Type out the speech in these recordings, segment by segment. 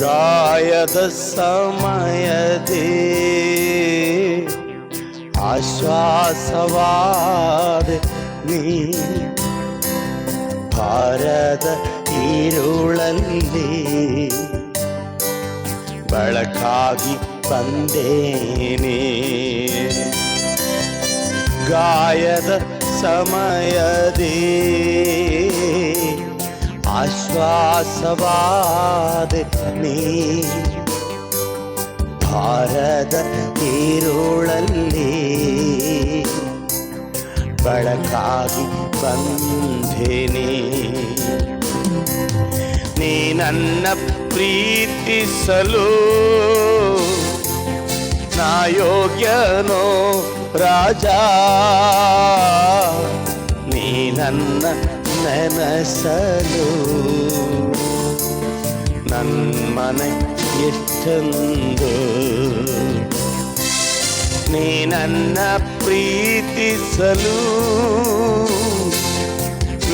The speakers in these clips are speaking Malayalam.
ಗಾಯದ ಸಮಯದೇ ಆಶ್ವಾಸವಾದೆ ನೀ, ಭಾರದ ಈರುಳಲ್ಲಿ ಬೆಳಕಾಗಿ ಬಂದೇನೆ. ಗಾಯದ ಸಮಯದೇ ಆಶ್ವಾಸವಾದೆ ನೀ, ಭಾರದ ಈರುಳಲ್ಲಿ ಬೆಳಕಾಗಿ ಬಂದೇನೆ. ನೀ ನನ್ನ ಪ್ರೀತಿಸಲು ನಾ ಯೋಗ್ಯನೋ ರಾಜ, ನೀ ನನ್ನ ನೆನಸಲು ನನ್ನ ಮನೆ ಎಷ್ಟೊಂದು. ನೀ ನನ್ನ ಪ್ರೀತಿಸಲು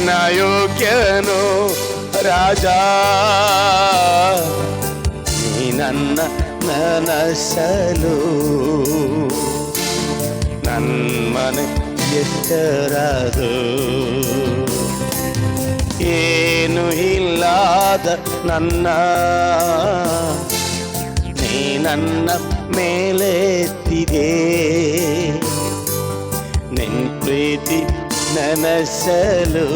ನಾ ಯೋಗ್ಯನೋ ರಾಜ, ನೀ ನನ್ನ ನೆನಸಲು ನನ್ನ ಮನೆ ಎಷ್ಟರದು. ಏನು ಇಲ್ಲದ ನನ್ನ ನೀ ನನ್ನ ಮೇಲೆತ್ತಿದೆ, ನಿನ್ ಪ್ರೀತಿ ನೆನಸಲು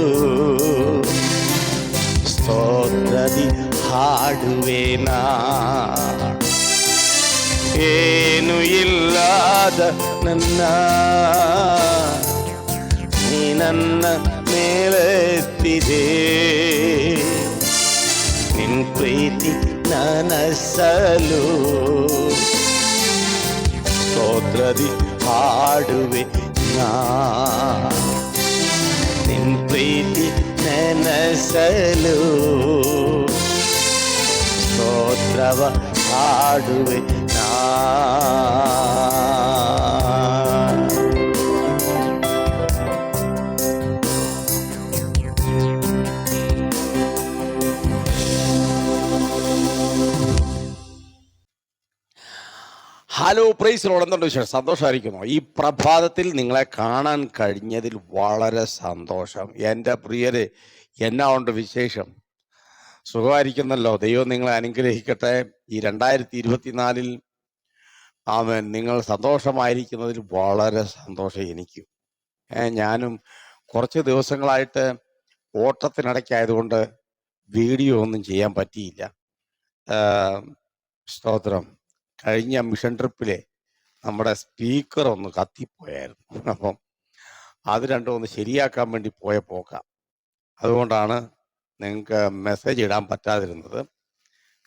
ಸ್ತೋತ್ರದಿ ಹಾಡುವೆನಾ. ಏನು ಇಲ್ಲದ ನನ್ನ ನೀ ನನ್ನ ಮೇಲೆತ್ತಿದೆ, ನಿನ್ ಪ್ರೀತಿ ನನಸಲು ಸ್ತೋತ್ರದಿ ಹಾಡುವೆ ನಾ. ನಿನ್ ಪ್ರೀತಿ ನೆನಸಲು ಸ್ತೋತ್ರವ ಹಾಡುವೆ ನಾ. Hello, praise Lord. എന്തുണ്ട് വിശേഷം? സന്തോഷമായിരിക്കുന്നു. ഈ പ്രഭാതത്തിൽ നിങ്ങളെ കാണാൻ കഴിഞ്ഞതിൽ വളരെ സന്തോഷം. എൻ്റെ പ്രിയരെ, എന്നാ ഉണ്ട് വിശേഷം? സുഖമായിരിക്കുന്നല്ലോ. ദൈവം നിങ്ങളെ അനുഗ്രഹിക്കട്ടെ. ഈ 2024 ആമേൻ നിങ്ങൾ സന്തോഷമായിരിക്കുന്നതിൽ വളരെ സന്തോഷം എനിക്കും. ഞാനും കുറച്ച് ദിവസങ്ങളായിട്ട് ഓട്ടത്തിനിടയ്ക്കായതുകൊണ്ട് വീഡിയോ ഒന്നും ചെയ്യാൻ പറ്റിയില്ല. സ്തോത്രം. കഴിഞ്ഞ മിഷൻ ട്രിപ്പിലെ നമ്മുടെ സ്പീക്കർ ഒന്ന് കത്തിപ്പോയായിരുന്നു. അപ്പം അത് രണ്ടും ഒന്ന് ശരിയാക്കാൻ വേണ്ടി പോയ പോക്കാം. അതുകൊണ്ടാണ് നിങ്ങൾക്ക് മെസ്സേജ് ഇടാൻ പറ്റാതിരുന്നത്.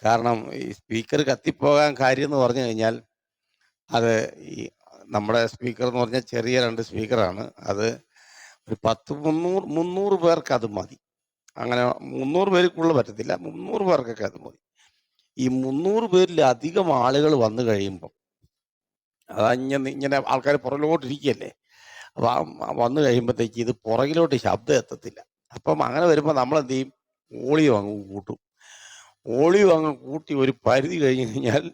കാരണം ഈ സ്പീക്കർ കത്തിപ്പോകാൻ കാര്യം എന്ന് പറഞ്ഞു കഴിഞ്ഞാൽ, അത് ഈ നമ്മുടെ സ്പീക്കർ എന്ന് പറഞ്ഞാൽ ചെറിയ 2 സ്പീക്കറാണ്. അത് ഒരു 300 പേർക്ക് അത് മതി. അങ്ങനെ 300 പേർക്കുള്ള പറ്റത്തില്ല, 300 പേർക്കൊക്കെ അത് മതി. ഈ 300 പേരിലധികം ആളുകൾ വന്നു കഴിയുമ്പം ഇങ്ങനെ ആൾക്കാർ പുറകിലോട്ടിരിക്കുകയല്ലേ. അപ്പം വന്നു കഴിയുമ്പോഴത്തേക്ക് ഇത് പുറകിലോട്ട് ശബ്ദം എത്തത്തില്ല. അപ്പം അങ്ങനെ വരുമ്പോൾ നമ്മൾ എന്ത് ചെയ്യും? ഓളിയോ അങ്ങ് കൂട്ടും. ഓളിയോ അങ്ങ് കൂട്ടി ഒരു പരിധി കഴിഞ്ഞ് കഴിഞ്ഞാൽ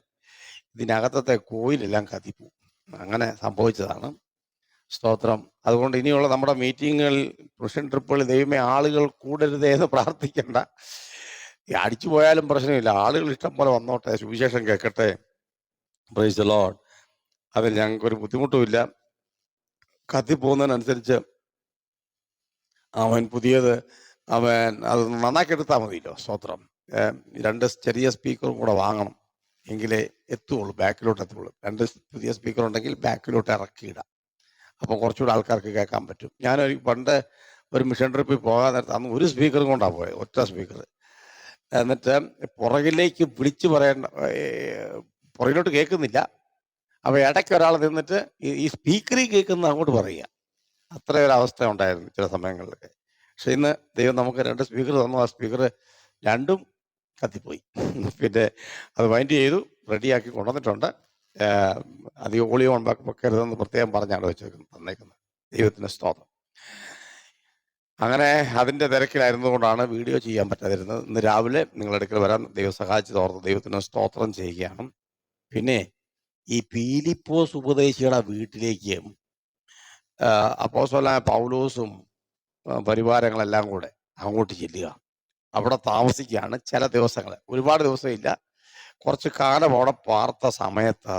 ഇതിനകത്തത്തെ കോയിലെല്ലാം കത്തിപ്പോവും. അങ്ങനെ സംഭവിച്ചതാണ്. സ്തോത്രം. അതുകൊണ്ട് ഇനിയുള്ള നമ്മുടെ മീറ്റിങ്ങുകളിൽ, മിഷൻ ട്രിപ്പുകളിൽ ദൈവമേ ആളുകൾ കൂടരുതേ എന്ന് പ്രാർത്ഥിക്കേണ്ട. അടിച്ചു പോയാലും പ്രശ്നമില്ല, ആളുകൾ ഇഷ്ടം പോലെ വന്നോട്ടെ, സുവിശേഷം കേൾക്കട്ടെ. Praise the Lord. അതിൽ ഞങ്ങൾക്കൊരു ബുദ്ധിമുട്ടുമില്ല. കത്തിപ്പോകുന്നതിനനുസരിച്ച് അവൻ പുതിയത് അത് നന്നാക്കി എടുത്താൽ മതിയല്ലോ. സ്തോത്രം. 2 ചെറിയ സ്പീക്കറും കൂടെ വാങ്ങണം, എങ്കിലേ എത്തുള്ളൂ, ബാക്കിലോട്ട് എത്തുള്ളൂ. 2 പുതിയ സ്പീക്കർ ഉണ്ടെങ്കിൽ ബാക്കിലോട്ട് ഇറക്കിയിടാം. അപ്പോൾ കുറച്ചുകൂടെ ആൾക്കാർക്ക് കേൾക്കാൻ പറ്റും. പണ്ട് ഒരു മിഷൻ ട്രിപ്പിൽ പോകാൻ നേരത്ത് അന്ന് ഒരു സ്പീക്കറും കൊണ്ടാണ് പോയത്, ഒറ്റ സ്പീക്കർ. എന്നിട്ട് പുറകിലേക്ക് വിളിച്ചു പറയേണ്ട, പുറകിലോട്ട് കേൾക്കുന്നില്ല. അപ്പോൾ ഇടയ്ക്ക് ഒരാൾ നിന്നിട്ട് ഈ സ്പീക്കറിൽ കേൾക്കുന്ന അങ്ങോട്ട് പറയുക. അത്രയൊരവസ്ഥ ഉണ്ടായിരുന്നു ചില സമയങ്ങളിലൊക്കെ. പക്ഷെ ഇന്ന് ദൈവം നമുക്ക് 2 സ്പീക്കർ തന്നു. ആ സ്പീക്കർ രണ്ടും കത്തിപ്പോയി. പിന്നെ അത് വൈൻഡ് ചെയ്തു, റെഡിയാക്കി കൊണ്ടുവന്നിട്ടുണ്ട്. അധികം ഓളിയോ വെക്കരുതെന്ന് പ്രത്യേകം പറഞ്ഞാണ് തന്നേക്കുന്നത്. ദൈവത്തിന് സ്തോത്രം. അങ്ങനെ അതിൻ്റെ തിരക്കിലായിരുന്നതുകൊണ്ടാണ് വീഡിയോ ചെയ്യാൻ പറ്റാതിരുന്നത്. ഇന്ന് രാവിലെ നിങ്ങളുടെ അടുക്കൽ വരാൻ ദൈവം സഹായിച്ചത് ഓർത്ത് ദൈവത്തിന് സ്തോത്രം ചെയ്യുകയാണ്. പിന്നെ ഈ പീലിപ്പോസ് ഉപദേശിയുടെ വീട്ടിലേക്ക് അപ്പോസ്തലനായ പൗലോസും പരിവാരങ്ങളെല്ലാം കൂടെ അങ്ങോട്ട് ചെല്ലുക. അവിടെ താമസിക്കുകയാണ് ചില ദിവസങ്ങൾ, ഒരുപാട് ദിവസമില്ല, കുറച്ച് കാലം അവിടെ പാർത്ത സമയത്ത്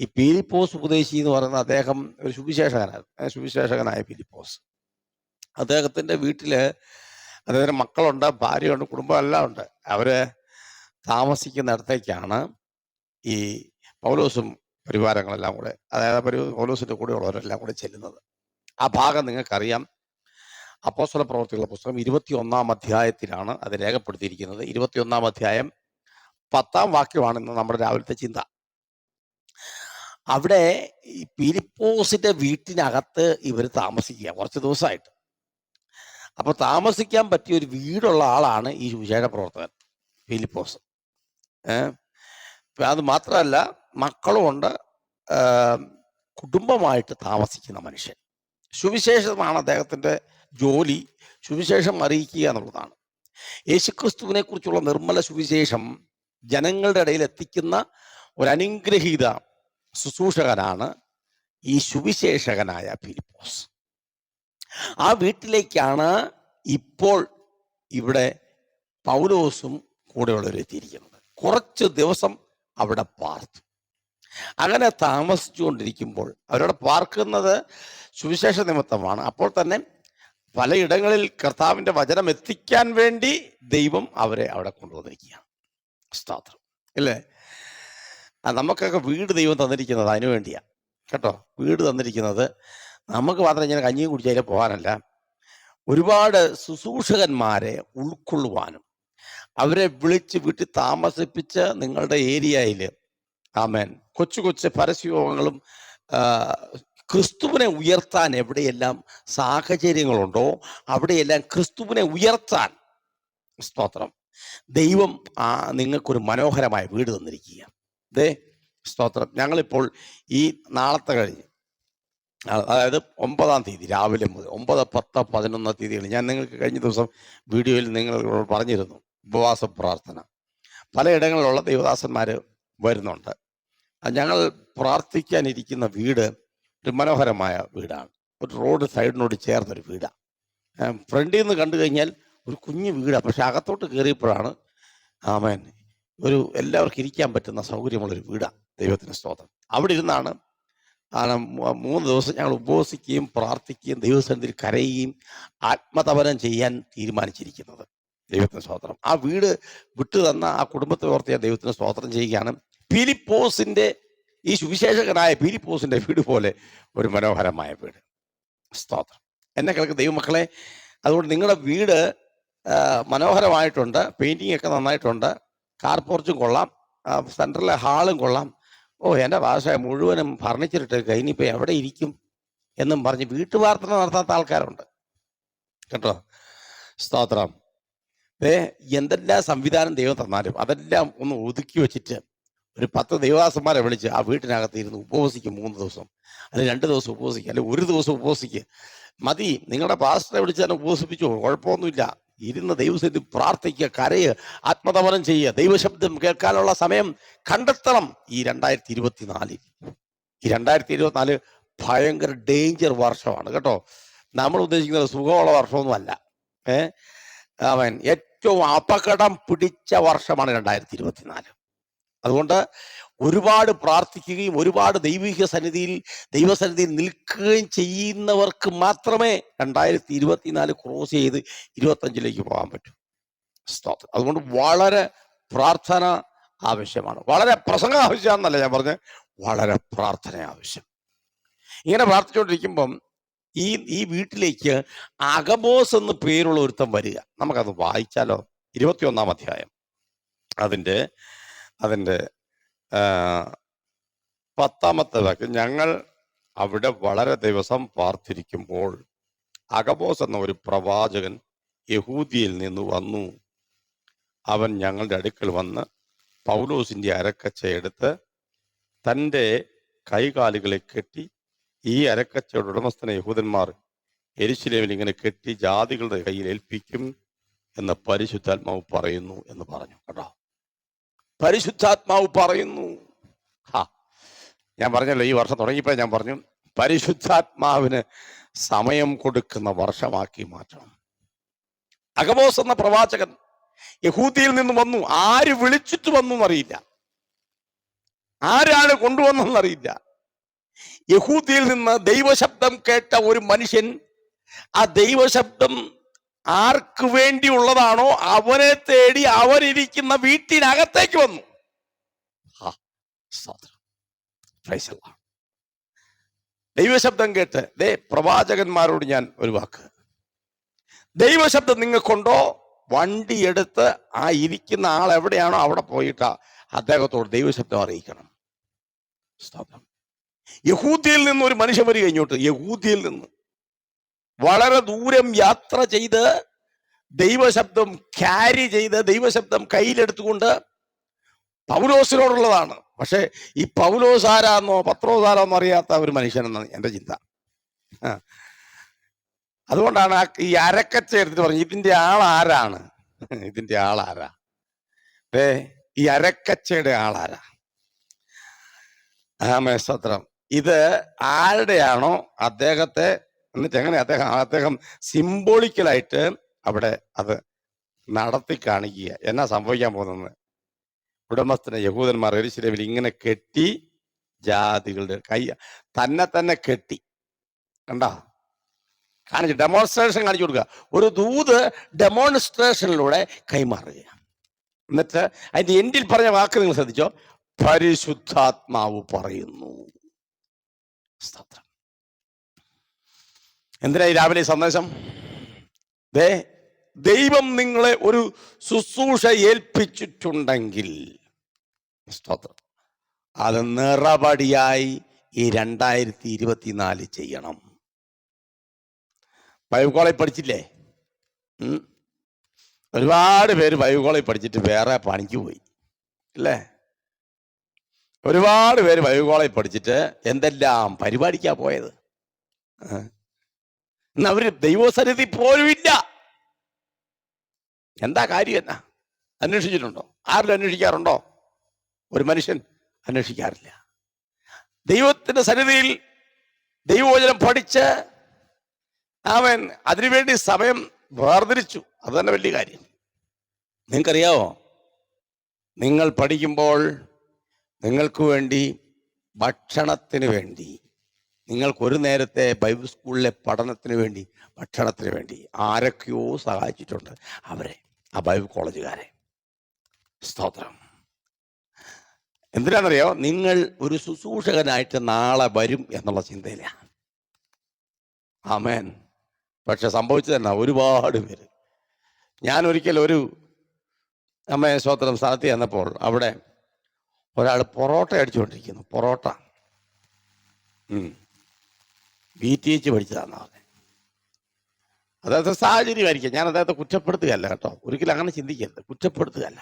ഈ പീലിപ്പോസ് ഉപദേശി എന്ന് പറയുന്ന അദ്ദേഹം ഒരു സുവിശേഷകനായ പീലിപ്പോസ്, അദ്ദേഹത്തിൻ്റെ വീട്ടില് അദ്ദേഹത്തിന് മക്കളുണ്ട്, ഭാര്യയുണ്ട്, കുടുംബം എല്ലാം ഉണ്ട്. അവര് താമസിക്കുന്നിടത്തേക്കാണ് ഈ പൗലോസും പരിവാരങ്ങളെല്ലാം കൂടെ, അതായത് പൗലോസിന്റെ കൂടെയുള്ളവരെല്ലാം കൂടെ ചെല്ലുന്നത്. ആ ഭാഗം നിങ്ങൾക്കറിയാം. അപ്പോസ്തല പ്രവൃത്തികളുടെ പുസ്തകം 21 അധ്യായത്തിലാണ് അത് രേഖപ്പെടുത്തിയിരിക്കുന്നത്. 21 അധ്യായം 10 വാക്യമാണ് ഇന്ന് നമ്മുടെ രാവിലത്തെ ചിന്ത. അവിടെ ഈ പീലിപ്പോസിന്റെ വീട്ടിനകത്ത് ഇവർ താമസിക്കുക കുറച്ച് ദിവസമായിട്ട്. അപ്പൊ താമസിക്കാൻ പറ്റിയ ഒരു വീടുള്ള ആളാണ് ഈ സുവിശേഷ പ്രവർത്തകൻ പീലിപ്പോസ്. അത് മാത്രമല്ല, മക്കളുമുണ്ട്, കുടുംബമായിട്ട് താമസിക്കുന്ന മനുഷ്യൻ. സുവിശേഷമാണ് അദ്ദേഹത്തിന്റെ ജോലി, സുവിശേഷം അറിയിക്കുക എന്നുള്ളതാണ്. യേശുക്രിസ്തുവിനെ കുറിച്ചുള്ള നിർമ്മല സുവിശേഷം ജനങ്ങളുടെ ഇടയിൽ എത്തിക്കുന്ന ഒരു അനുഗ്രഹീത ശുശ്രൂഷകനാണ് ഈ സുവിശേഷകനായ ഫിലിപ്പോസ്. ആ വീട്ടിലേക്കാണ് ഇപ്പോൾ ഇവിടെ പൗലോസും കൂടെയുള്ളവരെത്തിയിരിക്കുന്നത്. കുറച്ച് ദിവസം അവിടെ പാർത്തു. അങ്ങനെ താമസിച്ചുകൊണ്ടിരിക്കുമ്പോൾ, അവരവിടെ പാർക്കുന്നത് സുവിശേഷ നിമിത്തമാണ്, അപ്പോൾ തന്നെ പലയിടങ്ങളിൽ കർത്താവിൻ്റെ വചനം എത്തിക്കാൻ വേണ്ടി ദൈവം അവരെ അവിടെ കൊണ്ടുവന്നിരിക്കുകയാണ്. സ്തോത്രം ഇല്ലേ? നമുക്കൊക്കെ വീട് ദൈവം തന്നിരിക്കുന്നത് അതിനു വേണ്ടിയാണ് കേട്ടോ. വീട് തന്നിരിക്കുന്നത് നമുക്ക് മാത്രം ഇങ്ങനെ കഞ്ഞിയും കുടിച്ചാലേ പോകാനല്ല, ഒരുപാട് ശുശ്രൂഷകന്മാരെ ഉൾക്കൊള്ളുവാനും അവരെ വിളിച്ച് വീട്ടിൽ താമസിപ്പിച്ച് നിങ്ങളുടെ ഏരിയയിൽ ആമേൻ കൊച്ചു കൊച്ചു പരസ്യയോഗങ്ങളും ക്രിസ്തുവിനെ ഉയർത്താൻ എവിടെയെല്ലാം സാഹചര്യങ്ങളുണ്ടോ അവിടെയെല്ലാം ക്രിസ്തുവിനെ ഉയർത്താൻ, സ്തോത്രം, ദൈവം നിങ്ങൾക്കൊരു മനോഹരമായ വീട് തന്നിരിക്കുക. സ്തോത്രം. ഞങ്ങളിപ്പോൾ ഈ നാളത്തെ കഴിഞ്ഞ്, അതായത് 9-ാം തീയതി രാവിലെ മുതൽ 9, 10, 11 തീയതികൾ ഞാൻ നിങ്ങൾക്ക് കഴിഞ്ഞ ദിവസം വീഡിയോയിൽ നിങ്ങൾ പറഞ്ഞിരുന്നു, ഉപവാസ പ്രാർത്ഥന. പലയിടങ്ങളിലുള്ള ദൈവദാസന്മാർ വരുന്നുണ്ട്. ഞങ്ങൾ പ്രാർത്ഥിക്കാനിരിക്കുന്ന വീട് ഒരു മനോഹരമായ വീടാണ്. ഒരു റോഡ് സൈഡിനോട് ചേർന്നൊരു വീടാണ്. ഫ്രണ്ടിൽ നിന്ന് കണ്ടു കഴിഞ്ഞാൽ ഒരു കുഞ്ഞു വീടാണ്, പക്ഷെ അകത്തോട്ട് കയറിയപ്പോഴാണ് ആമേൻ എല്ലാവർക്കും ഇരിക്കാൻ പറ്റുന്ന സൗകര്യമുള്ളൊരു വീടാണ്. ദൈവത്തിന് സ്തോത്രം. അവിടെ ഇരുന്നാണ് 3 ദിവസം ഞങ്ങൾ ഉപവസിക്കുകയും പ്രാർത്ഥിക്കുകയും ദൈവസന്നിധിയിൽ കരയുകയും ആത്മതപനം ചെയ്യാൻ തീരുമാനിച്ചിരിക്കുന്നത്. ദൈവത്തിന് സ്തോത്രം. ആ വീട് വിട്ടു തന്ന ആ കുടുംബത്തെ ഓർത്ത് ഞാൻ ദൈവത്തിന് സ്തോത്രം ചെയ്യുകയാണ്. ഫിലിപ്പോസിന്റെ, ഈ സുവിശേഷകനായ ഫിലിപ്പോസിന്റെ വീട് പോലെ ഒരു മനോഹരമായ വീട്. സ്തോത്രം. എന്നെ കേൾക്കുന്ന ദൈവമക്കളെ, അതുകൊണ്ട് നിങ്ങളുടെ വീട് മനോഹരമായിട്ടുണ്ട്, പെയിന്റിംഗ് ഒക്കെ നന്നായിട്ടുണ്ട്, കാർ പോർച്ചും കൊള്ളാം, സെൻട്രലിലെ ഹാളും കൊള്ളാം. എൻ്റെ ഭാഷ മുഴുവനും ഫർണിച്ചറിട്ട് കഴിഞ്ഞിപ്പോൾ എവിടെ ഇരിക്കും എന്നും പറഞ്ഞ് വീട്ടുപ്രാർത്ഥന നടത്താത്ത ആൾക്കാരുണ്ട് കേട്ടോ. സ്തോത്രം. എന്തെല്ലാം സംവിധാനം ദൈവം തന്നാലും അതെല്ലാം ഒന്ന് ഒതുക്കി വെച്ചിട്ട് ഒരു 10 ദൈവദാസന്മാരെ വിളിച്ച് ആ വീട്ടിനകത്ത് ഇരുന്ന് ഉപവസിക്കും. 3 ദിവസം, അല്ലെങ്കിൽ 2 ദിവസം ഉപവസിക്കുക, അല്ലെങ്കിൽ 1 ദിവസം ഉപവസിക്കുക. മതി, നിങ്ങളുടെ പാസ്റ്ററെ വിളിച്ച് തന്നെ ഉപവസിപ്പിച്ചോ, കുഴപ്പമൊന്നുമില്ല. ഇരുന്ന് ദൈവസന്നിധി പ്രാർത്ഥിക്കുക, കരയുക, ആത്മതപനം ചെയ്യുക, ദൈവശബ്ദം കേൾക്കാനുള്ള സമയം കണ്ടെത്തണം. ഈ 2024 ഈ 2024 ഭയങ്കര ഡേഞ്ചർ വർഷമാണ് കേട്ടോ. നമ്മൾ ഉദ്ദേശിക്കുന്നത് സുഖമുള്ള വർഷമൊന്നും അല്ല. അവൻ ഏറ്റവും അപകടം പിടിച്ച വർഷമാണ് 2024. അതുകൊണ്ട് ഒരുപാട് പ്രാർത്ഥിക്കുകയും ഒരുപാട് ദൈവസന്നിധിയിൽ നിൽക്കുകയും ചെയ്യുന്നവർക്ക് മാത്രമേ 2024 ക്രോസ് ചെയ്ത് 25 പോകാൻ പറ്റൂ. സ്തോത്രം. അതുകൊണ്ട് വളരെ പ്രാർത്ഥന ആവശ്യമാണ്. വളരെ പ്രസംഗം ആവശ്യമാണെന്നല്ല ഞാൻ പറഞ്ഞത്, വളരെ പ്രാർത്ഥന ആവശ്യം. ഇങ്ങനെ പ്രാർത്ഥിച്ചുകൊണ്ടിരിക്കുമ്പം ഈ വീട്ടിലേക്ക് അഗബോസ് എന്ന് പേരുള്ള ഒരുത്തം വരിക. നമുക്കത് വായിച്ചാലോ? 21-ാം അധ്യായം അതിൻ്റെ 10-ാമത്തെ വാക്യം. ഞങ്ങൾ അവിടെ വളരെ ദിവസം പാർത്തിരിക്കുമ്പോൾ അഗബോസ് എന്ന ഒരു പ്രവാചകൻ യഹൂദിയിൽ നിന്ന് വന്നു. അവൻ ഞങ്ങളുടെ അടുക്കൽ വന്ന് പൗലോസിന്റെ അരക്കച്ച എടുത്ത് തൻ്റെ കൈകാലുകളെ കെട്ടി, ഈ അരക്കച്ചയുടെ ഉടമസ്ഥനെ യഹൂദന്മാർ യെരൂശലേമിൽ ഇങ്ങനെ കെട്ടി ജാതികളുടെ കയ്യിൽ ഏൽപ്പിക്കും എന്ന് പരിശുദ്ധാത്മാവ് പറയുന്നു എന്ന് പറഞ്ഞു. കേട്ടോ, പരിശുദ്ധാത്മാവ് പറയുന്നു. ഞാൻ പറഞ്ഞല്ലോ, ഈ വർഷം തുടങ്ങിയപ്പോൾ ഞാൻ പറഞ്ഞു, പരിശുദ്ധാത്മാവിന് സമയം കൊടുക്കുന്ന വർഷമാക്കി മാറ്റണം. അഗബോസ് എന്ന പ്രവാചകൻ യഹൂദിയിൽ നിന്ന് വന്നു. ആര് വിളിച്ചിട്ട് വന്നു എന്നറിയില്ല, ആരാണ് കൊണ്ടുവന്നെന്നറിയില്ല. യഹൂദിയിൽ നിന്ന് ദൈവശബ്ദം കേട്ട ഒരു മനുഷ്യൻ ആ ദൈവശബ്ദം ആർക്ക് വേണ്ടിയുള്ളതാണോ അവനെ തേടി അവരിയ്ക്കുന്ന വീട്ടിനകത്തേക്ക് വന്നു. ദൈവശബ്ദം കേട്ട് പ്രവാചകന്മാരോട് ഞാൻ ഒരു വാക്ക്, ദൈവശബ്ദം നിങ്ങൾക്കുണ്ടോ? വണ്ടി എടുത്ത് ആ ഇരിക്കുന്ന ആൾ എവിടെയാണോ അവിടെ പോയിട്ട് അദ്ദേഹത്തോട് ദൈവശബ്ദം അറിയിക്കണം. യഹൂദിയിൽ നിന്ന് ഒരു മനുഷ്യൻ വരിക ഇങ്ങോട്ട്, യഹൂദിയിൽ നിന്ന് വളരെ ദൂരം യാത്ര ചെയ്ത് ദൈവശബ്ദം ക്യാരി ചെയ്ത് ദൈവശബ്ദം കയ്യിലെടുത്തുകൊണ്ട് പൗലോസിനോടുള്ളതാണ്. പക്ഷെ ഈ പൗലോസ് ആരാന്നോ പത്രോസ് ആരാന്നോ അറിയാത്ത ഒരു മനുഷ്യനെന്നാണ് എൻ്റെ ചിന്ത. അതുകൊണ്ടാണ് ഈ അരക്കച്ച എടുത്തിട്ട് പറഞ്ഞു, ഇതിന്റെ ആളാരാണ്, ഇതിന്റെ ആളാരാ, ഈ അരക്കച്ചയുടെ ആളാരാ? സ്തോത്രം. ഇത് ആരുടെയാണോ അദ്ദേഹത്തെ, എന്നിട്ട് എങ്ങനെ അദ്ദേഹം സിംബോളിക്കലായിട്ട് അവിടെ അത് നടത്തി കാണിക്കുക. എന്നാ സംഭവിക്കാൻ പോകുന്നത്? ഉടമസ്ഥനെ യഹൂദന്മാർ യെരൂശലേമിൽ ഇങ്ങനെ കെട്ടി ജാതികളുടെ കൈ തന്നെ കെട്ടി, കണ്ടാ, കാണിച്ചു, ഡെമോൺസ്ട്രേഷൻ കാണിച്ചു കൊടുക്കുക. ഒരു ദൂത് ഡെമോൺസ്ട്രേഷനിലൂടെ കൈമാറുക. എന്നിട്ട് അതിന്റെ എൻഡിൽ പറഞ്ഞ വാക്ക് നിങ്ങൾ ശ്രദ്ധിച്ചോ, പരിശുദ്ധാത്മാവ് പറയുന്നു. എന്തിനായി രാവിലെ സന്ദേശം? ദൈവം നിങ്ങളെ ഒരു ശുശ്രൂഷ ഏൽപ്പിച്ചിട്ടുണ്ടെങ്കിൽ അത് നിറപടിയായി ഈ 2024 ചെയ്യണം. ബൈബിൾ കോളേജ് പഠിച്ചില്ലേ? ഒരുപാട് പേര് ബൈബിൾ കോളേജ് പഠിച്ചിട്ട് വേറെ പണിക്ക് പോയി അല്ലേ? ഒരുപാട് പേര് ബൈബിൾ കോളേജ് പഠിച്ചിട്ട് എന്തെല്ലാം പരിപാടിക്കാ പോയത്. ഇന്ന് അവര് ദൈവസന്നിധി പോലും ഇല്ല. എന്താ കാര്യം? എന്നാ അന്വേഷിച്ചിട്ടുണ്ടോ? ആരും അന്വേഷിക്കാറുണ്ടോ? ഒരു മനുഷ്യൻ അന്വേഷിക്കാറില്ല. ദൈവത്തിന്റെ സന്നിധിയിൽ ദൈവവചനം പഠിച്ച് അവൻ അതിനുവേണ്ടി സമയം വേർതിരിച്ചു. അത് തന്നെ വലിയ കാര്യം. നിങ്ങൾക്കറിയാവോ, നിങ്ങൾ പഠിക്കുമ്പോൾ നിങ്ങൾക്ക് വേണ്ടി ഭക്ഷണത്തിന് വേണ്ടി, നിങ്ങൾക്കൊരു നേരത്തെ ബൈബിൾ സ്കൂളിലെ പഠനത്തിന് വേണ്ടി, ഭക്ഷണത്തിന് വേണ്ടി ആരൊക്കെയോ സഹായിച്ചിട്ടുണ്ട്. അവരെ, ആ ബൈബിൾ കോളേജുകാരെ. സ്തോത്രം. എന്തിനാണെന്നറിയോ? നിങ്ങൾ ഒരു ശുശ്രൂഷകനായിട്ട് നാളെ വരും എന്നുള്ള ചിന്തയിലാണ്. ആമേൻ. പക്ഷെ സംഭവിച്ചത് തന്നെ, ഒരുപാട് പേര്, ഞാൻ ഒരിക്കൽ ഒരു സ്തോത്രം സ്ഥലത്ത് ചെന്നപ്പോൾ അവിടെ ഒരാൾ പൊറോട്ട അടിച്ചുകൊണ്ടിരിക്കുന്നു. പൊറോട്ട BTH പഠിച്ചതാണെന്ന് പറഞ്ഞത്. അദ്ദേഹത്തെ സാഹചര്യമായിരിക്കും. ഞാൻ അദ്ദേഹത്തെ കുറ്റപ്പെടുത്തുകയല്ല കേട്ടോ, ഒരിക്കലും അങ്ങനെ ചിന്തിക്കരുത്, കുറ്റപ്പെടുത്തുകയല്ല.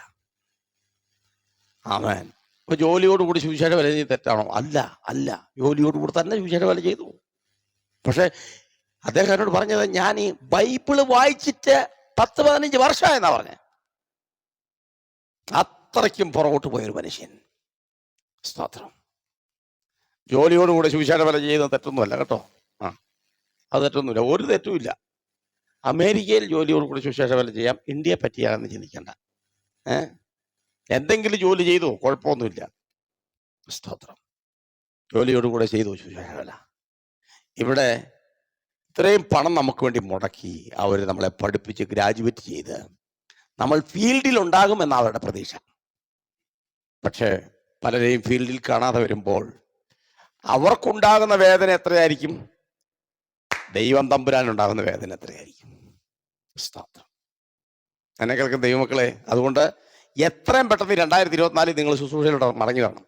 ആമേൻ. ഇപ്പൊ ജോലിയോടുകൂടി സുവിശേഷ വേല ചെയ്ത് തെറ്റാണോ? അല്ല, അല്ല, ജോലിയോടുകൂടി തന്നെ സുവിശേഷ വേല ചെയ്തു. പക്ഷെ അദ്ദേഹം എന്നോട് പറഞ്ഞത്, ഞാൻ ഈ ബൈബിള് വായിച്ചിട്ട് 10-15 വർഷമായെന്നാ പറഞ്ഞത്. അത്രയ്ക്കും പുറകോട്ട് പോയൊരു മനുഷ്യൻ. സ്തോത്രം. ജോലിയോടുകൂടെ സുവിശേഷ വേല ചെയ്യുന്നത് തെറ്റൊന്നുമല്ല കേട്ടോ. അത് തെറ്റൊന്നുമില്ല, ഒരു തെറ്റുമില്ല. അമേരിക്കയിൽ ജോലിയോടുകൂടി സുവിശേഷ വേല ചെയ്യാം, ഇന്ത്യയെ പറ്റിയാണെന്ന് ചിന്തിക്കണ്ട. എന്തെങ്കിലും ജോലി ചെയ്തു, കുഴപ്പമൊന്നുമില്ല. സ്തോത്രം. ജോലിയോടുകൂടെ ചെയ്തു സുവിശേഷ വേല. ഇവിടെ ഇത്രയും പണം നമുക്ക് വേണ്ടി മുടക്കി അവർ നമ്മളെ പഠിപ്പിച്ച് ഗ്രാജുവേറ്റ് ചെയ്ത് നമ്മൾ ഫീൽഡിൽ ഉണ്ടാകുമെന്ന അവരുടെ പ്രതീക്ഷ. പക്ഷേ പലരെയും ഫീൽഡിൽ കാണാതെ വരുമ്പോൾ അവർക്കുണ്ടാകുന്ന വേദന എത്രയായിരിക്കും? ദൈവം തമ്പുരാനുണ്ടാകുന്ന വേദന എത്രയായിരിക്കും? സ്തോത്രം. എന്നെ കേൾക്കുന്ന ദൈവമക്കളെ, അതുകൊണ്ട് എത്രയും പെട്ടെന്ന് 2024 നിങ്ങൾ ശുശ്രൂഷയിലൂടെ മടങ്ങി വരണം.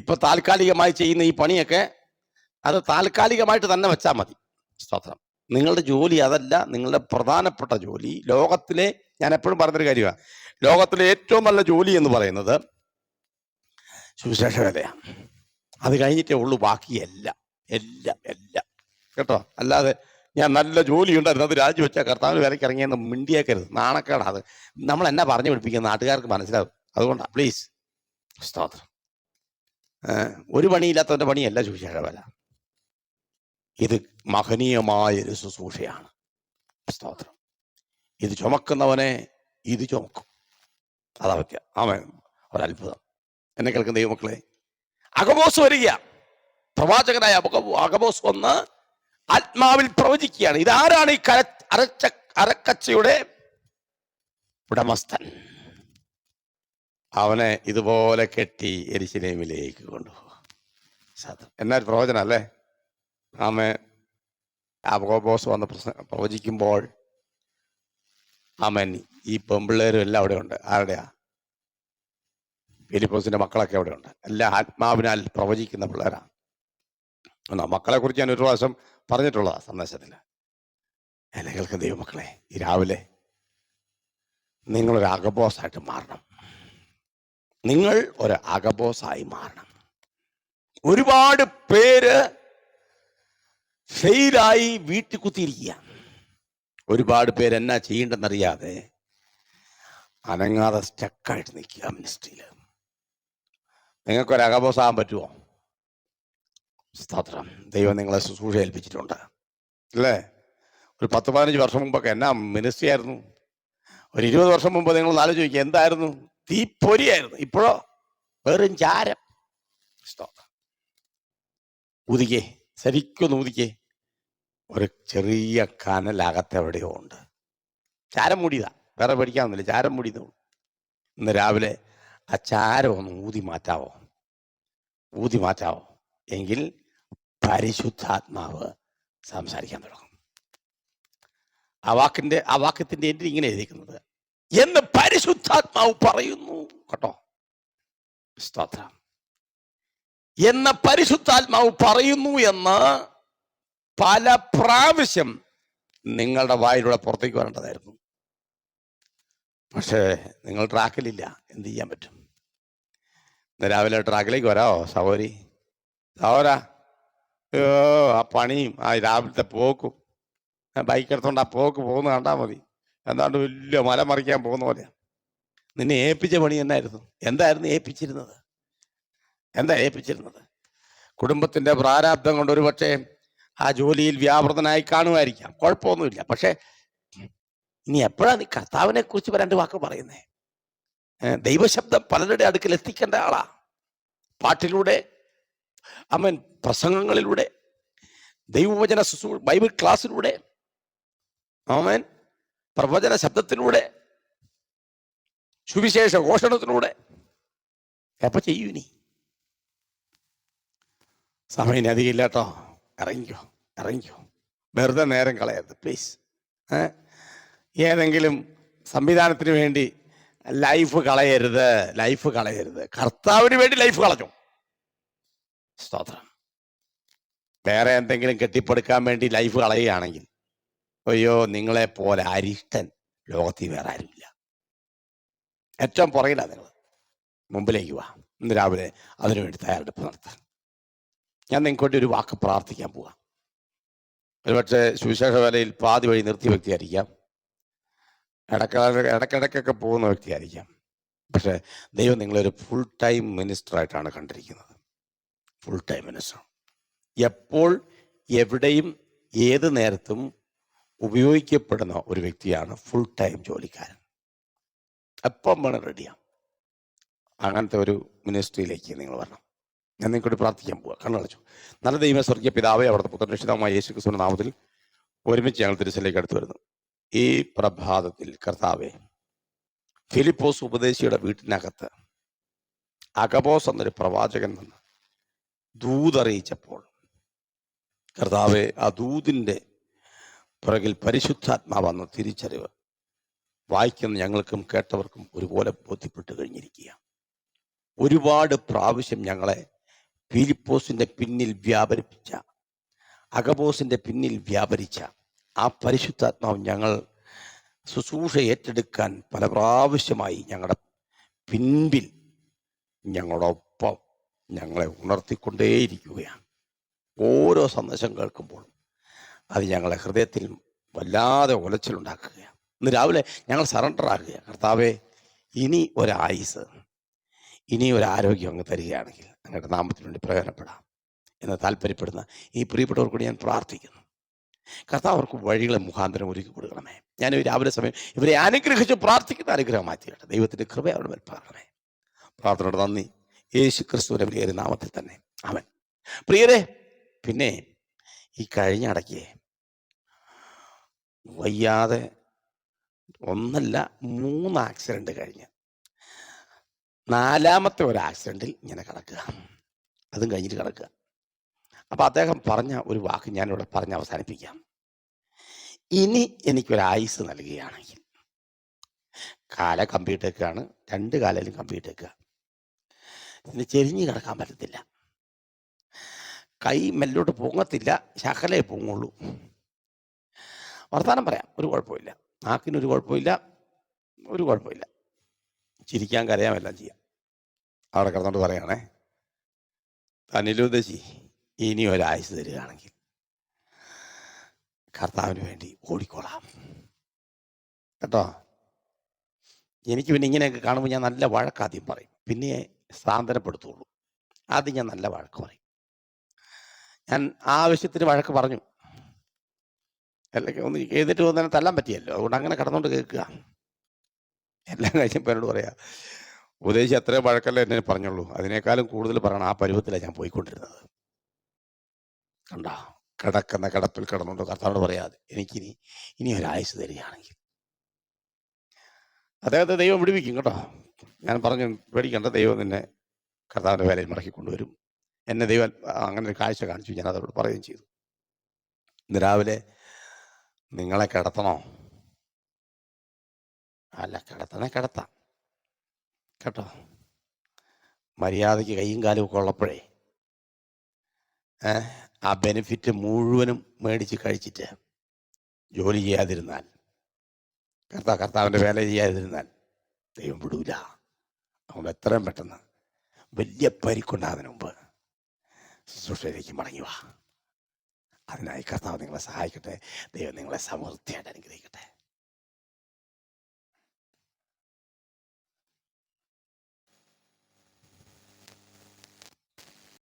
ഇപ്പൊ താൽക്കാലികമായി ചെയ്യുന്ന ഈ പണിയൊക്കെ അത് താൽക്കാലികമായിട്ട് തന്നെ വെച്ചാൽ മതി. സ്തോത്രം. നിങ്ങളുടെ ജോലി അതല്ല, നിങ്ങളുടെ പ്രധാനപ്പെട്ട ജോലി, ലോകത്തിലെ, ഞാൻ എപ്പോഴും പറഞ്ഞൊരു കാര്യമാണ്, ലോകത്തിലെ ഏറ്റവും നല്ല ജോലി എന്ന് പറയുന്നത് സുവിശേഷ വേലയാണ്. അത് കഴിഞ്ഞിട്ടേ ഉള്ളൂ ബാക്കി എല്ലാം എല്ലാം എല്ലാം കേട്ടോ. അല്ലാതെ ഞാൻ നല്ല ജോലി ഉണ്ടായിരുന്നു അത് രാജിവെച്ചാൽ കർത്താവിന് വിലയ്ക്ക് ഇറങ്ങിയെന്ന് മിണ്ടിയേക്കരുത്. നാണക്കേടാ അത്. നമ്മൾ എന്നാ പറഞ്ഞു പഠിപ്പിക്കുന്ന നാട്ടുകാർക്ക് മനസ്സിലാവും. അതുകൊണ്ടാണ് പ്ലീസ്. സ്തോത്രം. ഒരു പണിയില്ലാത്തവന്റെ പണിയല്ല സുവിശേഷ വേല. ഇത് മഹനീയമായൊരു ശുശ്രൂഷയാണ്. സ്തോത്രം. ഇത് ചുമക്കുന്നവനെ ഇത് ചുമക്കും. അതാ പറ്റുക. ആമേൻ. ഒരത്ഭുതം. എന്നെ കേൾക്കുന്ന ദൈവമക്കളെ, അഗബോസ് വരിക. പ്രവാചകനായ അഗബോസ് വന്ന് ആത്മാവിൽ പ്രവചിക്കുകയാണ്. ഇതാരാണ് ഈ അരക്കച്ചയുടെ ഉടമസ്ഥൻ? അവനെ ഇതുപോലെ കെട്ടി യെരൂശലേമിലേക്ക് കൊണ്ടുപോകും. എന്നാ പ്രവചനം അല്ലേ? ആമേൻ. അഗബോസ് വന്ന് പ്രവചിക്കുമ്പോൾ ആമേൻ, ഈ പെമ്പിള്ളേരും എല്ലാം അവിടെ ഉണ്ട്. ആരുടെയാ? ഫിലിപ്പോസിന്റെ മക്കളൊക്കെ അവിടെ ഉണ്ട്. എല്ലാം ആത്മാവിനാൽ പ്രവചിക്കുന്ന പിള്ളേരാണ്. മക്കളെ കുറിച്ച് ഞാൻ ഒരു പ്രാവശ്യം പറഞ്ഞിട്ടുള്ളതാ സന്ദേശത്തിൽ. എന്നെ കേൾക്കുന്ന ദൈവമക്കളെ, ഈ രാവിലെ നിങ്ങളൊരു അഗബോസായിട്ട് മാറണം. നിങ്ങൾ ഒരു അഗബോസായി മാറണം. ഒരുപാട് പേര് ഫെയിലായി വീട്ടിൽ കുത്തിയിരിക്കുക. ഒരുപാട് പേര് എന്നാ ചെയ്യേണ്ടെന്നറിയാതെ അനങ്ങാതെ സ്റ്റക്കായിട്ട് നിൽക്കുക മിനിസ്ട്രിയിൽ. നിങ്ങൾക്കൊരു അഗബോസാകാൻ പറ്റുമോ? സ്തോത്രം. ദൈവം നിങ്ങളെ ശുശ്രൂഷ ഏൽപ്പിച്ചിട്ടുണ്ട് അല്ലേ? ഒരു 10-15 വർഷം മുമ്പൊക്കെ എന്നാ മിനിസ്ട്രി ആയിരുന്നു. ഒരു 20 വർഷം മുമ്പ് നിങ്ങൾ ആലോചിക്കുക എന്തായിരുന്നു? തീപ്പൊരിയായിരുന്നു. ഇപ്പോഴോ വെറും ചാരം. സ്തോത്രം. ഊതിക്കേ, ശരിക്കൊന്ന് ഊതിക്കേ. ഒരു ചെറിയ കനലകത്ത് എവിടെയോ ഉണ്ട്. ചാരം മൂടിയതാ, വേറെ പഠിക്കാമെന്നില്ല. ചാരം മൂടിയതോ. ഇന്ന് രാവിലെ ആ ചാരം ഒന്ന് ഊതി മാറ്റാവോ? ഊതി മാറ്റാവോ? എങ്കിൽ പരിശുദ്ധാത്മാവ് സംസാരിക്കാൻ തുടങ്ങും. ആ വാക്യത്തിന്റെ എൻ്റെ ഇങ്ങനെ എഴുതിക്കുന്നത്, എന്ന് പരിശുദ്ധാത്മാവ് പറയുന്നു. കേട്ടോ. സ്തോത്രം. എന്ന പരിശുദ്ധാത്മാവ് പറയുന്നു എന്ന് പല പ്രാവശ്യം നിങ്ങളുടെ വായിലൂടെ പുറത്തേക്ക് വരേണ്ടതായിരുന്നു. പക്ഷേ നിങ്ങൾ ട്രാക്കിലില്ല. എന്ത് ചെയ്യാൻ പറ്റും? ഇന്ന് രാവിലെ ട്രാക്കിലേക്ക് വരാമോ സഹോദരി? സഹോദരാ, ആ പണിയും ആ രാവിലത്തെ പോക്കും, ബൈക്ക് എടുത്തോണ്ട് ആ പോക്ക് പോകുന്ന കണ്ടാൽ മതി. എന്താണ്ട് വലിയ മല മറിക്കാൻ പോകുന്ന പോലെയാണ്. നിന്നെ ഏൽപ്പിച്ച പണി എന്തായിരുന്നു? എന്താ ഏൽപ്പിച്ചിരുന്നത്? കുടുംബത്തിന്റെ പ്രാരാബ്ദം കൊണ്ട് ഒരു പക്ഷേ ആ ജോലിയിൽ വ്യാപൃതനായി കാണുമായിരിക്കാം. കുഴപ്പമൊന്നുമില്ല. പക്ഷെ ഇനി എപ്പോഴാണ് നീ കർത്താവിനെ കുറിച്ച് 2 വാക്ക് പറയുന്നേ? ദൈവശബ്ദം പലരുടെ അടുക്കൽ എത്തിക്കേണ്ട ആളാ. പാട്ടിലൂടെ, അമ്മൻ പ്രസംഗങ്ങളിലൂടെ, ദൈവവചന ബൈബിൾ ക്ലാസ്സിലൂടെ, ആമേൻ, പ്രവചന ശബ്ദത്തിലൂടെ, സുവിശേഷ ഘോഷണത്തിലൂടെ. എപ്പോ ചെയ്യൂ ഇനി? സമയം അധികം ഇല്ല കേട്ടോ. ഇറങ്ങിക്കോ. വെറുതെ നേരം കളയരുത് പ്ലീസ്. ഏതെങ്കിലും സംവിധാനത്തിന് വേണ്ടി ലൈഫ് കളയരുത്. കർത്താവിന് വേണ്ടി ലൈഫ് കളഞ്ഞു. സ്തോത്രം. വേറെ എന്തെങ്കിലും കെട്ടിപ്പടുക്കാൻ വേണ്ടി ലൈഫ് കളയുകയാണെങ്കിൽ, അയ്യോ, നിങ്ങളെ പോലെ അരിഷ്ടൻ ലോകത്തിൽ വേറെ ആരുമില്ല. ഏറ്റവും പുറകിലാ നിങ്ങൾ. മുമ്പിലേക്ക് വാ. ഇന്ന് രാവിലെ അതിനുവേണ്ടി തയ്യാറെടുപ്പ് നടത്തുക. ഞാൻ നിങ്ങൾക്ക് വേണ്ടി ഒരു വാക്ക് പ്രാർത്ഥിക്കാൻ പോവാം. ഒരുപക്ഷെ സുവിശേഷ വേലയിൽ പാതി വഴി നിർത്തിയ വ്യക്തിയായിരിക്കാം, ഇടയ്ക്കിടയ്ക്കൊക്കെ പോകുന്ന വ്യക്തിയായിരിക്കാം. പക്ഷെ ദൈവം നിങ്ങളൊരു ഫുൾ ടൈം മിനിസ്റ്ററായിട്ടാണ് കണ്ടിരിക്കുന്നത്. Full time minister. എപ്പോൾ എവിടെയും ഏത് നേരത്തും ഉപയോഗിക്കപ്പെടുന്ന ഒരു വ്യക്തിയാണ് ഫുൾ ടൈം ജോലിക്കാരൻ. എപ്പം വേണം റെഡിയാണ്. അങ്ങനത്തെ ഒരു മിനിസ്ട്രിയിലേക്ക് നിങ്ങൾ വരണം. ഞാൻ നിങ്ങൾക്കൊരു പ്രാർത്ഥിക്കാൻ പോവുക. കണ്ണടച്ചു. നല്ല ദൈവമേ, സ്വർഗീയ പിതാവേ, അവിടുത്തെ പുത്രരക്ഷിതമായ യേശു ക്രിസ്തുവിന്റെ നാമത്തിൽ ഒരുമിച്ച് ഞങ്ങൾ തിരുസലേക്ക് അടുത്ത് വരുന്നു. ഈ പ്രഭാതത്തിൽ കർത്താവേ, ഫിലിപ്പോസ് ഉപദേശിയുടെ വീട്ടിനകത്ത് അഗബോസ് എന്നൊരു പ്രവാചകൻ വന്ന് ദൂതറിയിച്ചപ്പോൾ കർത്താവെ, ആ ദൂതിൻ്റെ പുറകിൽ പരിശുദ്ധാത്മാവെന്ന തിരിച്ചറിവ് വായിക്കുന്ന ഞങ്ങൾക്കും കേട്ടവർക്കും ഒരുപോലെ ബോധ്യപ്പെട്ട് കഴിഞ്ഞിരിക്കുക. ഒരുപാട് പ്രാവശ്യം ഞങ്ങളെ ഫിലിപ്പോസിന്റെ പിന്നിൽ വ്യാപരിപ്പിച്ച, അഗബോസിന്റെ പിന്നിൽ വ്യാപരിച്ച ആ പരിശുദ്ധാത്മാവ് ഞങ്ങൾ ശുശ്രൂഷ ഏറ്റെടുക്കാൻ പല പ്രാവശ്യമായി ഞങ്ങളുടെ പിൻപിൽ, ഞങ്ങളോടൊപ്പം ഞങ്ങളെ ഉണർത്തിക്കൊണ്ടേയിരിക്കുകയാണ്. ഓരോ സന്ദേശം കേൾക്കുമ്പോഴും അത് ഞങ്ങളെ ഹൃദയത്തിൽ വല്ലാതെ ഉലച്ചിലുണ്ടാക്കുകയാണ്. ഇന്ന് രാവിലെ ഞങ്ങൾ സറണ്ടർ ആകുക. കർത്താവെ, ഇനി ഒരായുസ്, ഇനി ഒരു ആരോഗ്യം അങ്ങ് തരികയാണെങ്കിൽ അങ്ങയുടെ നാമത്തിന് വേണ്ടി പ്രയോജനപ്പെടാം എന്ന് താല്പര്യപ്പെടുന്ന ഈ പ്രിയപ്പെട്ടവർക്ക് കൂടി ഞാൻ പ്രാർത്ഥിക്കുന്നു. കർത്താവ് അവർക്ക് വഴികളെ മുഖാന്തരം ഒരുക്കി കൊടുക്കണമേ. ഞാൻ ഈ രാവിലെ സമയം ഇവരെ അനുഗ്രഹിച്ച് പ്രാർത്ഥിക്കുന്ന അനുഗ്രഹം മാറ്റിയിട്ട് ദൈവത്തിൻ്റെ കൃപ അവരുടെ മേൽ പകരണമേ. പ്രാർത്ഥനയോട് നന്ദി, യേശു ക്രിസ്തുവിന്റെ വലിയ നാമത്തിൽ തന്നെ, ആമേൻ. പ്രിയരെ, പിന്നെ ഈ കഴിഞ്ഞ ഇടയ്ക്ക് വയ്യാതെ ഒന്നല്ല 3 ആക്സിഡന്റ് കഴിഞ്ഞ് 4ാമത്തെ ഒരു ആക്സിഡന്റിൽ ഇങ്ങനെ കിടക്കുക, അതും കഴിഞ്ഞിട്ട് കിടക്കുക. അപ്പം അദ്ദേഹം പറഞ്ഞ ഒരു വാക്ക് ഞാനിവിടെ പറഞ്ഞ് അവസാനിപ്പിക്കാം. ഇനി എനിക്കൊരായുസ് നൽകുകയാണെങ്കിൽ, കാല കമ്പിയിട്ടേക്കാണ്, 2 കാലിലും കമ്പിയിട്ടേക്കുക, പിന്നെ ചെരിഞ്ഞ് കിടക്കാൻ പറ്റത്തില്ല, കൈ മെല്ലോട്ട് പൊങ്ങത്തില്ല, ശകലേ പൊങ്ങുള്ളൂ. വർത്താനം പറയാം, ഒരു കുഴപ്പമില്ല, നാക്കിനൊരു കുഴപ്പമില്ല, ഒരു കുഴപ്പമില്ല, ചിരിക്കാൻ കരയാം, എല്ലാം ചെയ്യാം. അവിടെ കിടന്നോണ്ട് പറയുകയാണേ, തന്നിലുദ്ദേശി ഇനി ഒരായുസ് തരികയാണെങ്കിൽ കർത്താവിന് വേണ്ടി ഓടിക്കോളാം കേട്ടോ. എനിക്ക് പിന്നെ ഇങ്ങനെയൊക്കെ കാണുമ്പോൾ ഞാൻ നല്ല വഴക്കാദ്യം പറയും, പിന്നെ സാന്ത്വനപ്പെടുത്തുള്ളൂ. ആദ്യം ഞാൻ നല്ല വഴക്ക് പറയും. ഞാൻ ആവശ്യത്തിന് വഴക്ക് പറഞ്ഞു, അല്ലെങ്കിൽ ഒന്ന് ചെയ്തിട്ട് വന്നാൽ തല്ലാൻ പറ്റിയല്ലോ, അതുകൊണ്ട് അങ്ങനെ കിടന്നുകൊണ്ട് കേൾക്കുക. എല്ലാം കഴിഞ്ഞപ്പോൾ എന്നോട് പറയാ, ഉപദേശി അത്രയും വഴക്കല്ല എന്നെ പറഞ്ഞുള്ളൂ, അതിനേക്കാളും കൂടുതൽ പറയണം. ആ പരുവത്തിലാണ് ഞാൻ പോയിക്കൊണ്ടിരുന്നത്. കണ്ടോ, കിടക്കുന്ന കിടപ്പിൽ കിടന്നുകൊണ്ട് കർത്താവോട് പറയാതെ എനിക്കിനി ഇനി ഒരായുസ് തരികയാണെങ്കിൽ അദ്ദേഹത്തെ ദൈവം വിടുവിക്കും കേട്ടോ. ഞാൻ പറഞ്ഞു, പേടിക്കേണ്ട, ദൈവം നിന്നെ കർത്താവിൻ്റെ വേലയിൽ മടക്കി കൊണ്ടുവരും. എന്നെ ദൈവം അങ്ങനെ ഒരു കാഴ്ച കാണിച്ചു, ഞാൻ അതോട് പറയുകയും ചെയ്തു. ഇന്ന് രാവിലെ നിങ്ങളെ കിടത്തണോ? അല്ല, കിടത്താം കേട്ടോ. മര്യാദയ്ക്ക് കൈയും കാലും ഒക്കെ ഉള്ളപ്പോഴേ ആ ബെനിഫിറ്റ് മുഴുവനും മേടിച്ച് കഴിച്ചിട്ട് ജോലി ചെയ്യാതിരുന്നാൽ, കർത്താവിൻ്റെ വേല ചെയ്യാതിരുന്നാൽ ദൈവം വിടൂല. അതുകൊണ്ട് എത്രയും പെട്ടെന്ന് വലിയ പരിക്കുണ്ടാകുന്നതിന് മുമ്പ് ശുശ്രൂഷയിലേക്ക് മടങ്ങി വാ. അതിനായി കർത്താവ് നിങ്ങളെ സഹായിക്കട്ടെ. ദൈവം നിങ്ങളെ സമൃദ്ധിയായിട്ട് അനുഗ്രഹിക്കട്ടെ.